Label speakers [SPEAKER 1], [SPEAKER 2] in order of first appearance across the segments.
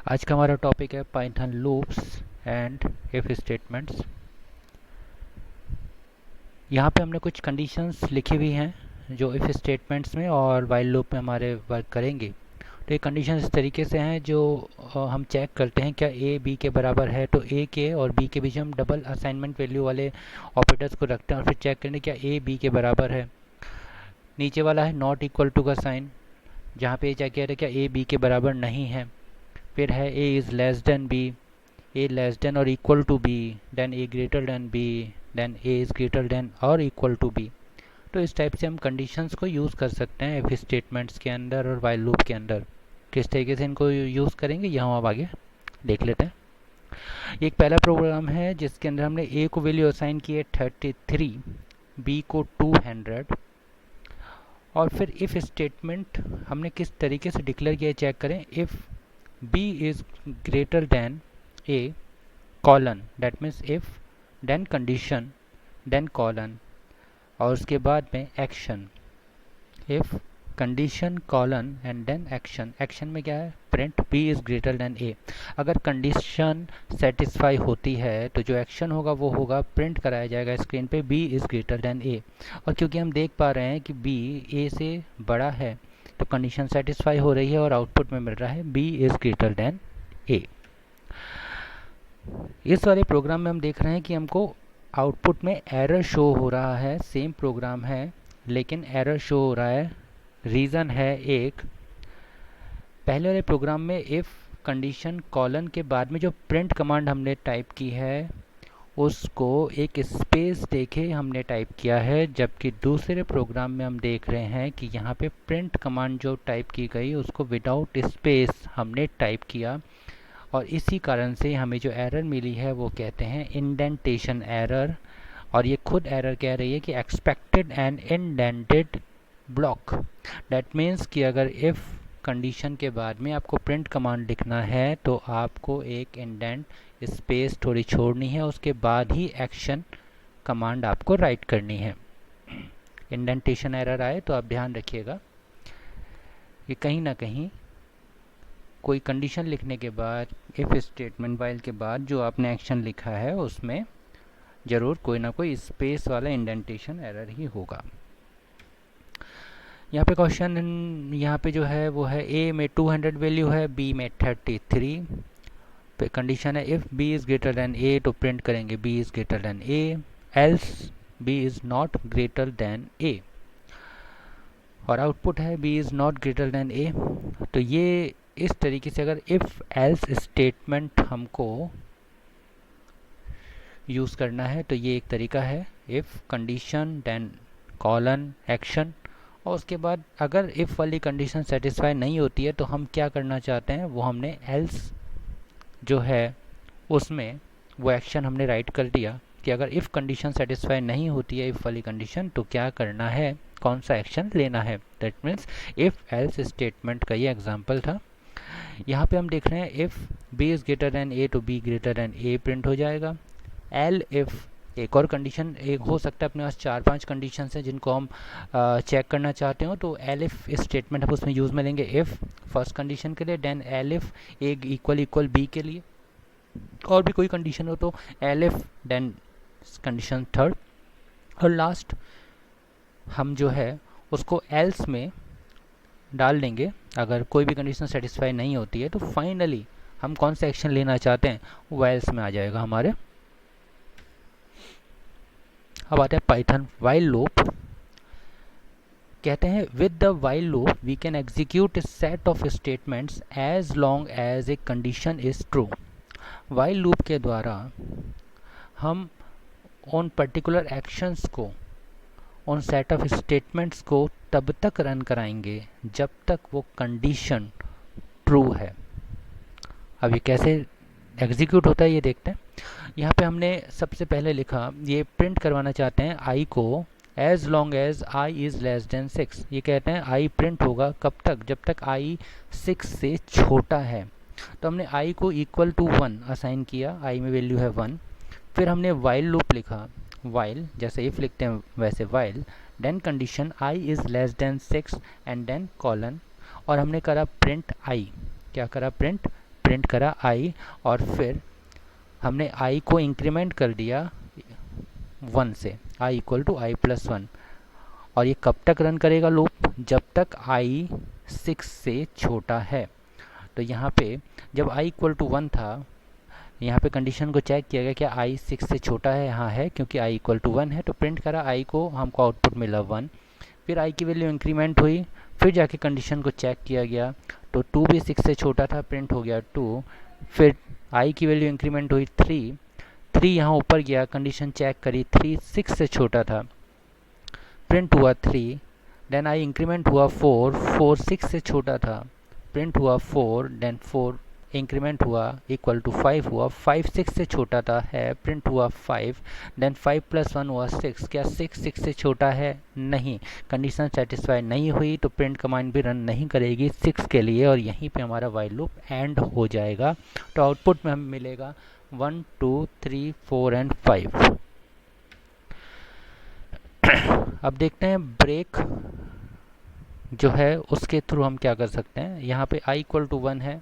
[SPEAKER 1] आज का हमारा टॉपिक है Python loops and if statements. यहाँ पे हमने कुछ कंडीशंस लिखी हुई हैं जो इफ स्टेटमेंट्स में और वाइल लूप में हमारे वर्क करेंगे। तो ये कंडीशन इस तरीके से हैं जो हम चेक करते हैं क्या ए बी के बराबर है, तो ए के और बी के बीच हम डबल असाइनमेंट वैल्यू वाले ऑपरेटर्स को रखते हैं और फिर चेक करते हैं क्या ए बी के बराबर है। नीचे वाला है नॉट इक्वल टू का साइन, जहाँ पे चेक कह रहे हैं क्या ए बी के बराबर नहीं है। फिर है A is less than B, a less than or equal to b, then a greater than b, then a is greater than or equal to b। तो इस टाइप से हम कंडीशंस को यूज़ कर सकते हैं इफ स्टेटमेंट्स के अंदर और वाइल लूप के अंदर। किस तरीके से इनको यूज़ करेंगे यहाँ हम आगे देख लेते हैं। एक पहला प्रोग्राम है जिसके अंदर हमने a को वैल्यू असाइन की है 33, b को 200 और फिर इफ़ स्टेटमेंट हमने किस तरीके से डिक्लेयर किया चेक करें। If b is greater than a colon, that means if then condition then colon और उसके बाद में एक्शन। If condition colon and then action. Action में क्या है, print b is greater than a। अगर कंडीशन सेटिस्फाई होती है तो जो एक्शन होगा वो होगा प्रिंट कराया जाएगा स्क्रीन पे b is greater than a। और क्योंकि हम देख पा रहे हैं कि b a से बड़ा है तो कंडीशन सेटिस्फाई हो रही है और आउटपुट में मिल रहा है b is greater than a। इस वाले प्रोग्राम में हम देख रहे हैं कि हमको आउटपुट में एरर शो हो रहा है। सेम प्रोग्राम है लेकिन एरर शो हो रहा है। रीज़न है एक, पहले वाले प्रोग्राम में इफ़ कंडीशन कॉलन के बाद में जो प्रिंट कमांड हमने टाइप की है उसको एक स्पेस देके हमने टाइप किया है, जबकि दूसरे प्रोग्राम में हम देख रहे हैं कि यहाँ पे प्रिंट कमांड जो टाइप की गई उसको विदाउट स्पेस हमने टाइप किया और इसी कारण से हमें जो एरर मिली है वो कहते हैं इंडेंटेशन एरर। और ये खुद एरर कह रही है कि expected an indented block. That means कि अगर इफ़ कंडीशन के बाद में आपको प्रिंट कमांड लिखना है तो आपको एक इंडेंट स्पेस थोड़ी छोड़नी है, उसके बाद ही एक्शन कमांड आपको राइट करनी है। इंडेंटेशन एरर आए तो आप ध्यान रखिएगा कि कहीं ना कहीं कोई कंडीशन लिखने के बाद इफ़ स्टेटमेंट वाइल के बाद जो आपने एक्शन लिखा है उसमें ज़रूर कोई ना कोई स्पेस वाला इंडेंटेशन एरर ही होगा। यहाँ पे क्वेश्चन यहाँ पे जो है वो है ए में 200 वैल्यू है, बी में 33 पे कंडीशन है if B is greater than A तो प्रिंट करेंगे B is greater than A, else B is not greater than A और आउटपुट है B is not greater than A. तो ये इस तरीके से अगर इफ़ एल्स स्टेटमेंट हमको यूज़ करना है तो ये एक तरीका है, if condition then colon action. और उसके बाद अगर इफ़ वाली कंडीशन सेटिस्फाई नहीं होती है तो हम क्या करना चाहते हैं वो हमने एल्स जो है उसमें वो एक्शन हमने राइट कर दिया कि अगर इफ़ कंडीशन सेटिस्फाई नहीं होती है इफ़ वाली कंडीशन तो क्या करना है, कौन सा एक्शन लेना है। That means if else statement का ये एग्जाम्पल था। यहाँ पे हम देख रहे हैं if b is greater than a तो b greater than a print हो जाएगा। एल इफ़ एक और कंडीशन एक हो सकता है, अपने पास 4-5 कंडीशन हैं जिनको हम चेक करना चाहते हो तो एल इफ़ स्टेटमेंट हम उसमें यूज़ में लेंगे इफ़ फर्स्ट कंडीशन के लिए, then elif A equal equal B के लिए, और भी कोई कंडीशन हो तो elif then condition third, और लास्ट हम जो है उसको एल्स में डाल देंगे। अगर कोई भी कंडीशन सेटिस्फाई नहीं होती है तो फाइनली हम कौन सा एक्शन लेना चाहते हैं वो एल्स में आ जाएगा हमारे। अब आते हैं पाइथन वाइल लूप। कहते हैं with the while loop we can execute a set of statements as long as a condition is true. While loop के द्वारा हम उन पर्टिकुलर एक्शंस को, उन सेट ऑफ स्टेटमेंट्स को तब तक रन कराएंगे जब तक वो कंडीशन ट्रू है। अब ये कैसे एग्जीक्यूट होता है ये देखते हैं। यहाँ पे हमने सबसे पहले लिखा ये प्रिंट करवाना चाहते हैं आई को as long as I is less than 6। ये कहते हैं आई प्रिंट होगा कब तक, जब तक आई 6 से छोटा है। तो हमने आई को इक्वल टू 1 असाइन किया, आई में वैल्यू है 1। फिर हमने वाइल लूप लिखा, वाइल जैसे इफ़ लिखते हैं वैसे while, then condition i is less than 6 and then colon, और हमने करा प्रिंट आई। क्या करा, प्रिंट प्रिंट करा आई, और फिर हमने आई को इंक्रीमेंट कर दिया 1 से, I equal to i plus 1। और ये कब तक रन करेगा लूप? जब तक आई 6 से छोटा है। तो यहाँ पे जब आई इक्वल टू 1 था, यहाँ पे कंडीशन को चेक किया गया, क्या आई 6 से छोटा है? हाँ है, क्योंकि आई इक्वल टू 1 है। तो प्रिंट करा आई को, हमको आउटपुट मिला 1। फिर आई की वैल्यू इंक्रीमेंट हुई, फिर जाके कंडीशन को चेक किया गया, तो 2 भी 6 से छोटा था, प्रिंट हो गया 2। फिर आई की वैल्यू इंक्रीमेंट हुई 3, 3 यहाँ ऊपर गया, कंडीशन चेक करी, 3 6 से छोटा था, प्रिंट हुआ 3। देन आई इंक्रीमेंट हुआ 4, 4 6 से छोटा था, प्रिंट हुआ 4। देन 4 इंक्रीमेंट हुआ इक्वल टू 5 हुआ, 5 6 से छोटा था है, प्रिंट हुआ 5। देन 5 प्लस 1 हुआ 6, क्या 6 6 से छोटा है? नहीं, कंडीशन सेटिस्फाई नहीं हुई, तो प्रिंट कमांड भी रन नहीं करेगी 6 के लिए, और यहीं पे हमारा वाइल लूप एंड हो जाएगा। तो आउटपुट में हमें मिलेगा 1 2 3 4 एंड 5। अब देखते हैं ब्रेक जो है उसके थ्रू हम क्या कर सकते हैं। यहाँ पे i इक्वल टू 1 है,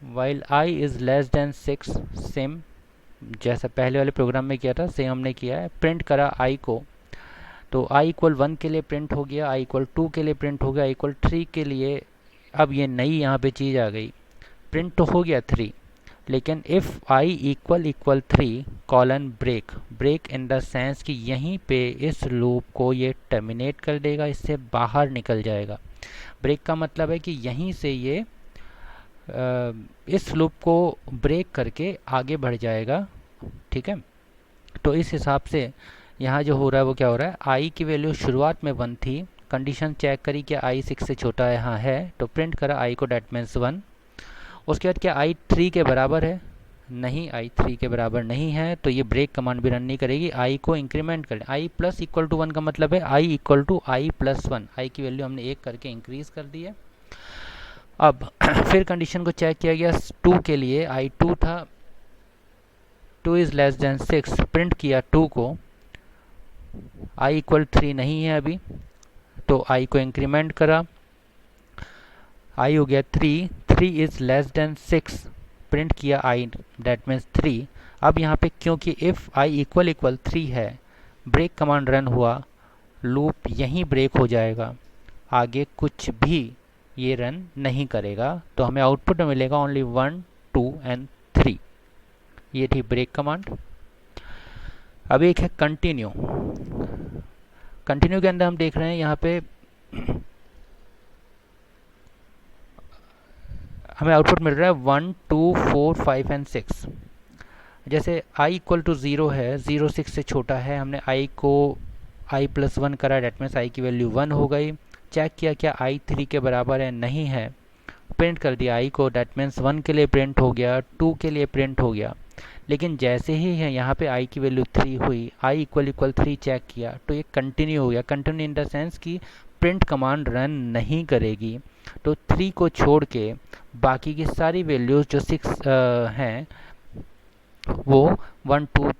[SPEAKER 1] while i is less than 6, same जैसा पहले वाले प्रोग्राम में किया था, सेम हमने किया है। प्रिंट करा i को, तो i इक्वल 1 के लिए प्रिंट हो गया, i इक्वल 2 के लिए प्रिंट हो गया, i इक्वल 3 के लिए। अब ये नई यहाँ पे चीज़ आ गई, प्रिंट तो हो गया 3, लेकिन if i equal 3 colon break, break in the sense कि यहीं पे इस लूप को ये टर्मिनेट कर देगा, इससे बाहर निकल जाएगा। ब्रेक का मतलब है कि यहीं से ये इस लूप को ब्रेक करके आगे बढ़ जाएगा, ठीक है। तो इस हिसाब से यहाँ जो हो रहा है वो क्या हो रहा है, i की वैल्यू शुरुआत में 1 थी, कंडीशन चेक करी कि i 6 से छोटा है, हाँ है, तो प्रिंट करा i को, डेट मीन्स 1। उसके बाद क्या i 3 के बराबर है? नहीं, i 3 के बराबर नहीं है, तो ये ब्रेक कमांड भी रन नहीं करेगी। i को इंक्रीमेंट करें, i प्लस इक्वल टू 1 का मतलब है i equal to i plus 1, i की वैल्यू हमने 1 करके इंक्रीज कर दी है। अब फिर कंडीशन को चेक किया गया 2 के लिए, i 2 था, 2 इज़ लेस देन 6, प्रिंट किया 2 को, i इक्वल 3 नहीं है अभी, तो i को इंक्रीमेंट करा, i हो गया 3, 3 इज़ लेस देन 6, प्रिंट किया i, डेट मीन्स 3। अब यहाँ पे क्योंकि इफ़ i इक्वल 3 है, ब्रेक कमांड रन हुआ, लूप यहीं ब्रेक हो जाएगा, आगे कुछ भी ये रन नहीं करेगा। तो हमें आउटपुट में मिलेगा ओनली 1 2 एंड 3। ये थी ब्रेक कमांड। अब एक है कंटिन्यू। कंटिन्यू के अंदर हम देख रहे हैं यहाँ पे हमें आउटपुट मिल रहा है 1 2 4 5 एंड 6। जैसे i इक्वल टू 0 है, 0 6 से छोटा है, हमने i को i प्लस 1 करा, डेट मीन्स i की वैल्यू 1 हो गई। चेक किया क्या i 3 के बराबर है? नहीं है, प्रिंट कर दिया i को, डेट मीन्स 1 के लिए प्रिंट हो गया, 2 के लिए प्रिंट हो गया। लेकिन जैसे ही है यहाँ पे i की वैल्यू 3 हुई, i इक्वल 3 चेक किया, तो ये कंटिन्यू हो गया। कंटिन्यू इन द सेंस कि प्रिंट कमांड रन नहीं करेगी। तो 3 को छोड़ के बाकी की सारी वैल्यूज़ जो 6 हैं वो 1 2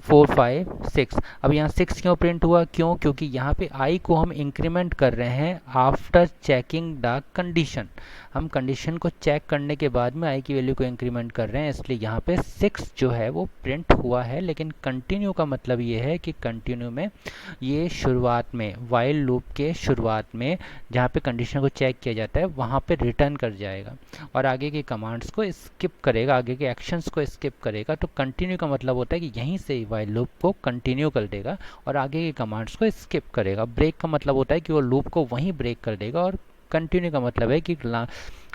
[SPEAKER 1] 4 5 6। अब यहाँ 6 क्यों प्रिंट हुआ? क्योंकि यहाँ पे i को हम इंक्रीमेंट कर रहे हैं आफ्टर चेकिंग द कंडीशन। हम कंडीशन को चेक करने के बाद में i की वैल्यू को इंक्रीमेंट कर रहे हैं, इसलिए यहाँ पे 6 जो है वो प्रिंट हुआ है। लेकिन कंटिन्यू का मतलब ये है कि कंटिन्यू में ये शुरुआत में, वाइल लूप के शुरुआत में जहाँ पे कंडीशन को चेक किया जाता है वहाँ पे रिटर्न कर जाएगा और आगे के कमांड्स को स्किप करेगा, आगे के एक्शंस को स्किप करेगा। तो कंटिन्यू का मतलब होता है कि यहीं से वाइल लूप को कंटिन्यू कर देगा और आगे के कमांड्स को स्किप करेगा। ब्रेक का मतलब होता है कि वो लूप को वहीं ब्रेक कर देगा, और कंटिन्यू का मतलब है कि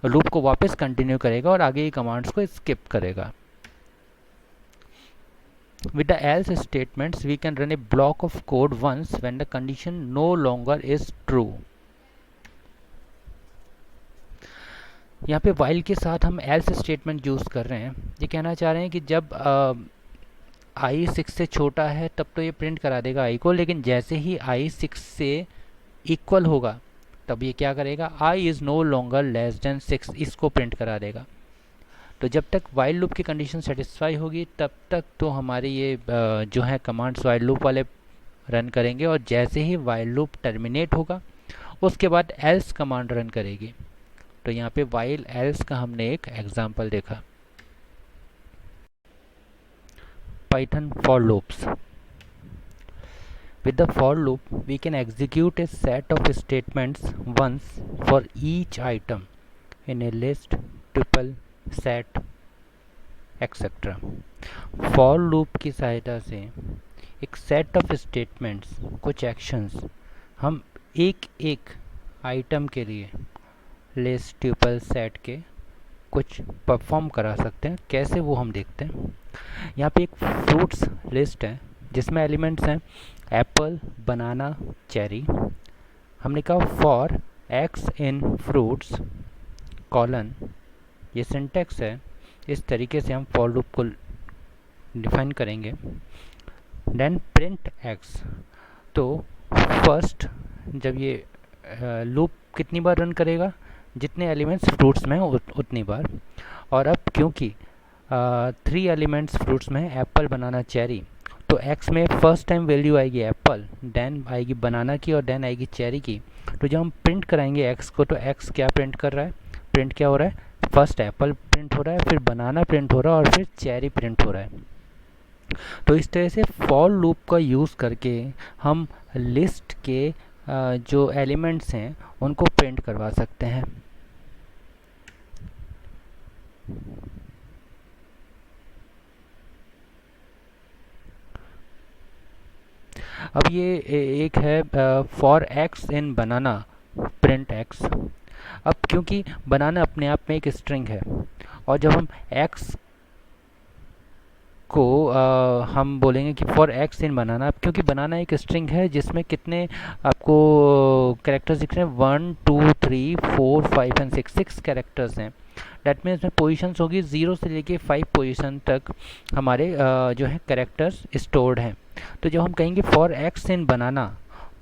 [SPEAKER 1] लूप को वापस कंटिन्यू करेगा और आगे के कमांड्स को स्किप करेगा। With the else statements, we can run a block of code once when the condition no longer is true. यहाँ पे while के साथ हम else स्टेटमेंट यूज़ कर रहे हैं। ये कहना चाह रहे हैं कि जब i 6 से छोटा है तब तो ये प्रिंट करा देगा i को, लेकिन जैसे ही i 6 से इक्वल होगा तब ये क्या करेगा, i is no longer less than 6, इसको प्रिंट करा देगा। तो जब तक वाइल लूप की कंडीशन सेटिस्फाई होगी तब तक तो हमारे ये जो है कमांड्स वाइल लूप वाले रन करेंगे, और जैसे ही वाइल लूप टर्मिनेट होगा उसके बाद एल्स कमांड रन करेगी। तो यहाँ पे वाइल एल्स का हमने एक एग्जाम्पल देखा। Python for loops. With the for loop, we can execute a set of statements once for each item in a list, tuple, set, etc. For loop की सहायता से एक सेट ऑफ स्टेटमेंट्स, कुछ actions हम एक एक item के लिए लिस्ट, ट्यूपल, सेट के कुछ परफॉर्म करा सकते हैं। कैसे वो हम देखते हैं। यहाँ पे एक फ्रूट्स लिस्ट है जिसमें एलिमेंट्स हैं एप्पल, बनाना, चेरी। हमने कहा for X in fruits colon, ये सिंटेक्स है, इस तरीके से हम फॉर लूप को डिफाइन करेंगे। देन प्रिंट एक्स, तो फर्स्ट जब ये लूप कितनी बार रन करेगा, जितने एलिमेंट्स फ्रूट्स में उतनी बार। और अब क्योंकि 3 एलिमेंट्स फ्रूट्स में है एप्पल, बनाना, चेरी, तो एक्स में फर्स्ट टाइम वैल्यू आएगी एप्पल, देन आएगी बनाना की और देन आएगी चेरी की। तो जब हम प्रिंट कराएंगे एक्स को, तो एक्स क्या प्रिंट कर रहा है, प्रिंट क्या हो रहा है, फर्स्ट एप्पल प्रिंट हो रहा है, फिर बनाना प्रिंट हो रहा है और फिर चेरी प्रिंट हो रहा है। तो इस तरह से फॉर लूप का यूज़ करके हम लिस्ट के जो एलिमेंट्स हैं उनको प्रिंट करवा सकते हैं। अब ये एक है for X in banana print x. अब क्योंकि बनाना अपने आप में एक स्ट्रिंग है और जब हम एक्स को हम बोलेंगे कि फॉर एक्स इन बनाना, अब क्योंकि बनाना एक स्ट्रिंग है जिसमें कितने आपको कैरेक्टर्स दिख रहे हैं, 1 2 3 4 5 एंड 6 कैरेक्टर्स हैं। डैट मीन्स में पोजीशंस होगी 0 से लेके 5 पोजीशन तक हमारे जो है कैरेक्टर्स स्टोर्ड हैं। तो जब हम कहेंगे फॉर एक्स इन बनाना,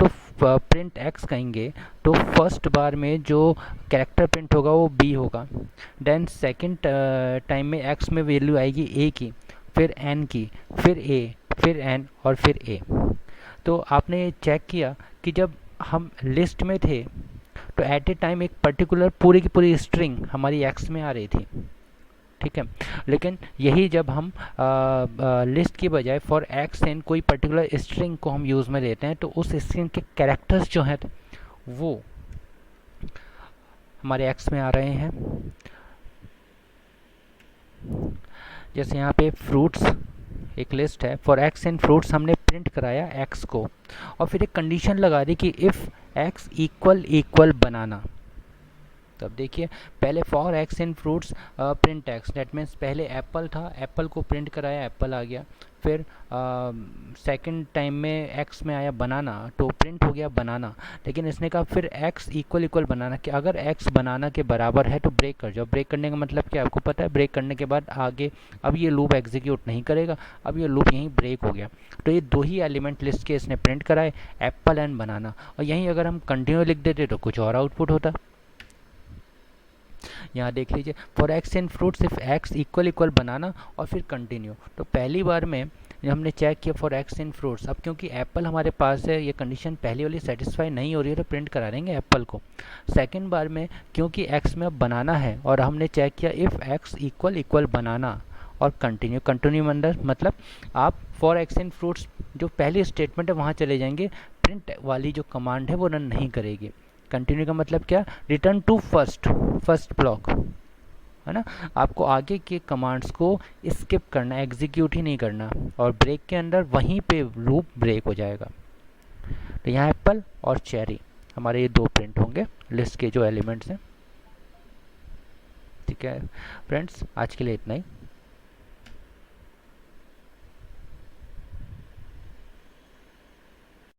[SPEAKER 1] तो प्रिंट एक्स कहेंगे तो फर्स्ट बार में जो कैरेक्टर प्रिंट होगा वो बी होगा। देन सेकंड टाइम में एक्स में वैल्यू आएगी ए की, फिर एन की, फिर ए, फिर एन और फिर ए। तो आपने चेक किया कि जब हम लिस्ट में थे तो एट ए टाइम एक पर्टिकुलर पूरी की पूरी स्ट्रिंग हमारी एक्स में आ रही थी, ठीक है। लेकिन यही जब हम लिस्ट की बजाय फॉर एक्स इन कोई पर्टिकुलर स्ट्रिंग को हम यूज़ में लेते हैं, तो उस स्ट्रिंग के कैरेक्टर्स जो हैं वो हमारे एक्स में आ रहे हैं। जैसे यहाँ पे फ्रूट्स एक लिस्ट है, फॉर एक्स इन फ्रूट्स हमने प्रिंट कराया एक्स को और फिर एक कंडीशन लगा दी कि इफ़ एक्स इक्वल इक्वल बनाना। तब देखिए पहले for X in fruits print x, that means पहले एप्पल था, एप्पल को प्रिंट कराया, एप्पल आ गया। फिर सेकंड टाइम में एक्स में आया बनाना, तो प्रिंट हो गया बनाना। लेकिन इसने कहा फिर एक्स इक्वल इक्वल बनाना, कि अगर एक्स बनाना के बराबर है तो ब्रेक कर जाओ। ब्रेक करने का मतलब क्या आपको पता है, ब्रेक करने के बाद आगे अब ये लूप एग्जीक्यूट नहीं करेगा, अब ये लूप यहीं ब्रेक हो गया। तो ये 2 ही एलिमेंट लिस्ट के इसने प्रिंट कराए, एप्पल एंड बनाना। और यहीं अगर हम कंटिन्यू लिख देते तो कुछ और आउटपुट होता। यहाँ देख लीजिए for X in fruits if X equal equal banana और फिर कंटिन्यू। तो पहली बार में हमने चेक किया फॉर एक्स इन फ्रूट्स, अब क्योंकि एप्पल हमारे पास है, ये कंडीशन पहली वाली सेटिस्फाई नहीं हो रही है तो प्रिंट करा देंगे एप्पल को। सेकंड बार में क्योंकि एक्स में अब बनाना है और हमने चेक किया if x equal equal banana और कंटिन्यू। कंटिन्यू अंदर मतलब आप फॉर एक्स इन फ्रूट्स जो पहली स्टेटमेंट है वहाँ चले जाएंगे, प्रिंट वाली जो कमांड है वो रन नहीं करेगी। कंटिन्यू का मतलब क्या, रिटर्न टू फर्स्ट ब्लॉक, है ना। आपको आगे के कमांड्स को स्किप करना, एग्जीक्यूट ही नहीं करना, और ब्रेक के अंदर वहीं पे लूप ब्रेक हो जाएगा। तो यहाँ एप्पल और चेरी हमारे ये 2 प्रिंट होंगे लिस्ट के जो एलिमेंट्स हैं। ठीक है फ्रेंड्स, आज के लिए इतना ही।